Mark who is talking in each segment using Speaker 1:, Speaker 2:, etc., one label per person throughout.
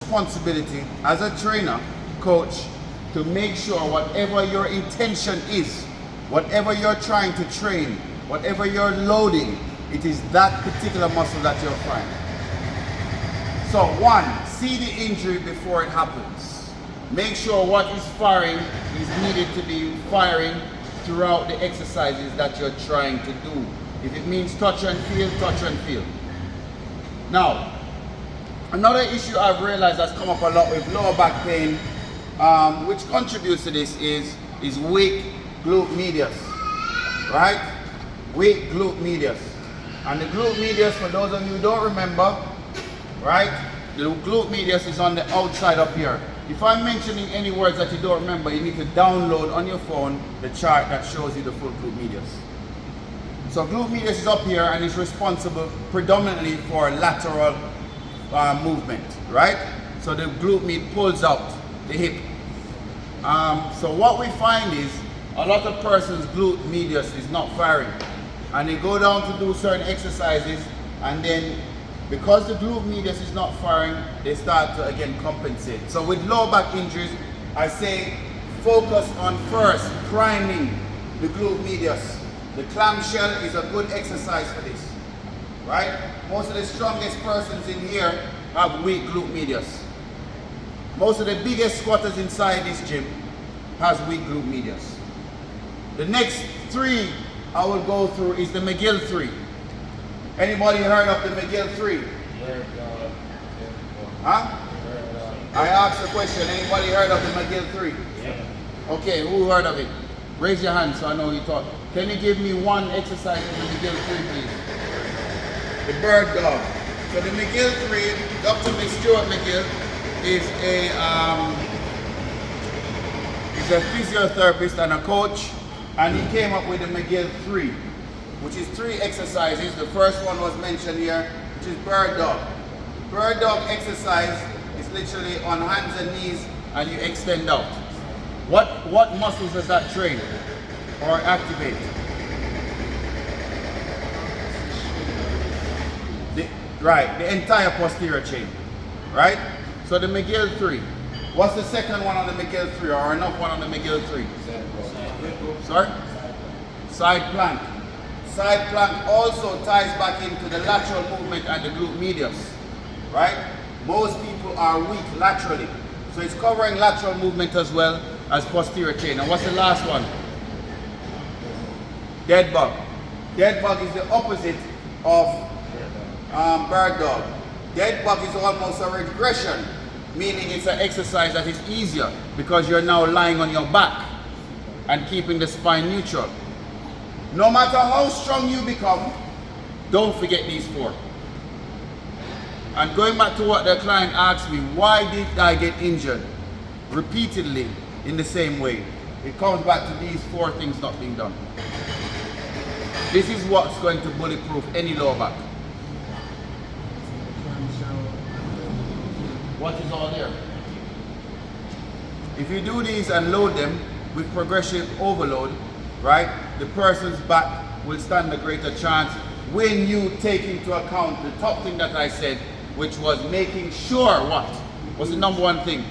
Speaker 1: responsibility as a trainer, coach, to make sure whatever your intention is, whatever you're trying to train, whatever you're loading, it is that particular muscle that you're firing. So one, see the injury before it happens. Make sure what is firing is needed to be firing throughout the exercises that you're trying to do. If it means touch and feel, touch and feel. Now, another issue I've realized that's come up a lot with lower back pain, which contributes to this, is weak glute medius, right? Weak glute medius. And the glute medius, for those of you who don't remember, right? The glute medius is on the outside up here. If I'm mentioning any words that you don't remember, you need to download on your phone the chart that shows you the full glute medius. So glute medius is up here and is responsible predominantly for lateral movement, right? So the glute med pulls out the hip. So what we find is a lot of persons' glute medius is not firing, and they go down to do certain exercises, and then because the glute medius is not firing, they start to again compensate. So with lower back injuries, I say focus on first priming the glute medius. The clamshell is a good exercise for this, right? Most of the strongest persons in here have weak glute medius. Most of the biggest squatters inside this gym has weak glute medius. The next three I will go through is the McGill 3. Anybody heard of the McGill 3? Huh? I asked the question, anybody heard of the McGill 3? Yeah. Okay, who heard of it? Raise your hand so I know you thought. Can you give me one exercise in the McGill 3, please? The bird dog. So the McGill 3, Dr. Stuart McGill is he's a physiotherapist and a coach, and he came up with the McGill 3, which is 3 exercises. The first one was mentioned here, which is bird dog. Bird dog exercise is literally on hands and knees and you extend out. What muscles does that train or activate? The entire posterior chain, right? So the McGill 3. What's the second one on the McGill 3, or enough one on the McGill 3? Sorry? Side plank. Side plank also ties back into the lateral movement and the glute medius, right? Most people are weak laterally, so it's covering lateral movement as well as posterior chain. And what's the last one? Dead bug. Dead bug is the opposite of bird dog. Dead bug is almost a regression, meaning it's an exercise that is easier because you're now lying on your back and keeping the spine neutral. No matter how strong you become, don't forget these 4. And going back to what the client asked me, why did I get injured repeatedly in the same way? It comes back to these 4 things not being done. This is what's going to bulletproof any lower back. What is all there? If you do these and load them with progressive overload, right, the person's back will stand a greater chance when you take into account the top thing that I said, which was making sure what? What's the number one thing?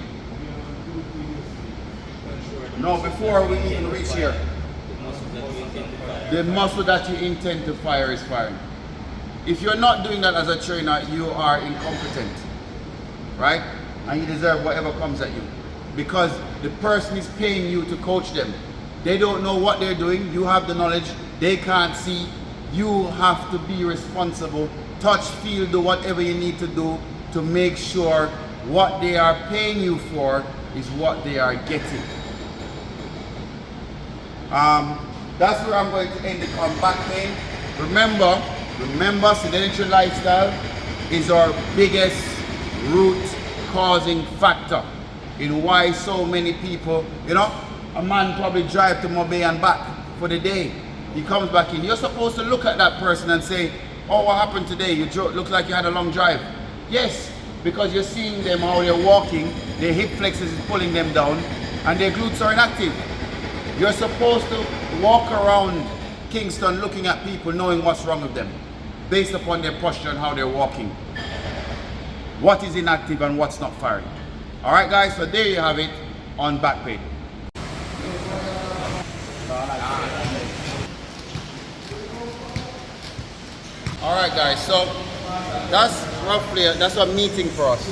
Speaker 1: No, before we even reach here. The muscle that you intend to fire is firing. If you're not doing that as a trainer, you are incompetent, right? And you deserve whatever comes at you. Because the person is paying you to coach them. They don't know what they're doing. You have the knowledge. They can't see. You have to be responsible. Touch, feel, do whatever you need to do to make sure what they are paying you for is what they are getting. That's where I'm going to end it on back pain. Remember, sedentary lifestyle is our biggest root causing factor in why so many people, a man probably drive to Mobay and back for the day. He comes back in. You're supposed to look at that person and say, oh, what happened today? You look like you had a long drive. Yes, because you're seeing them how they're walking, their hip flexors is pulling them down, and their glutes are inactive. You're supposed to walk around Kingston looking at people knowing what's wrong with them based upon their posture and how they're walking. what is inactive and what's not firing. All right, guys, so there you have it on back pain. All right, guys, so that's a meeting for us.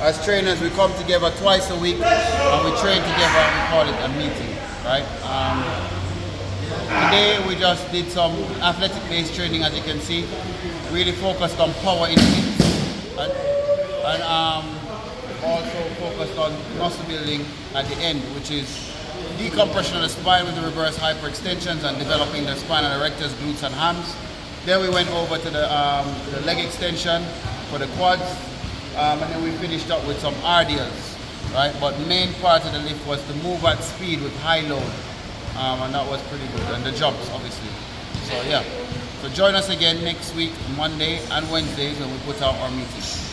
Speaker 1: As trainers, we come together twice a week and we train together and we call it a meeting, right? Today we just did some athletic-based training, as you can see, really focused on power instincts and also focused on muscle building at the end, which is decompression of the spine with the reverse hyperextensions and developing the spinal erectors, glutes and hams. Then we went over to the leg extension for the quads, and then we finished up with some RDLs, right? But main part of the lift was to move at speed with high load, and that was pretty good, and the jumps obviously. So yeah, so join us again next week, Monday and Wednesdays when we put out our meetings.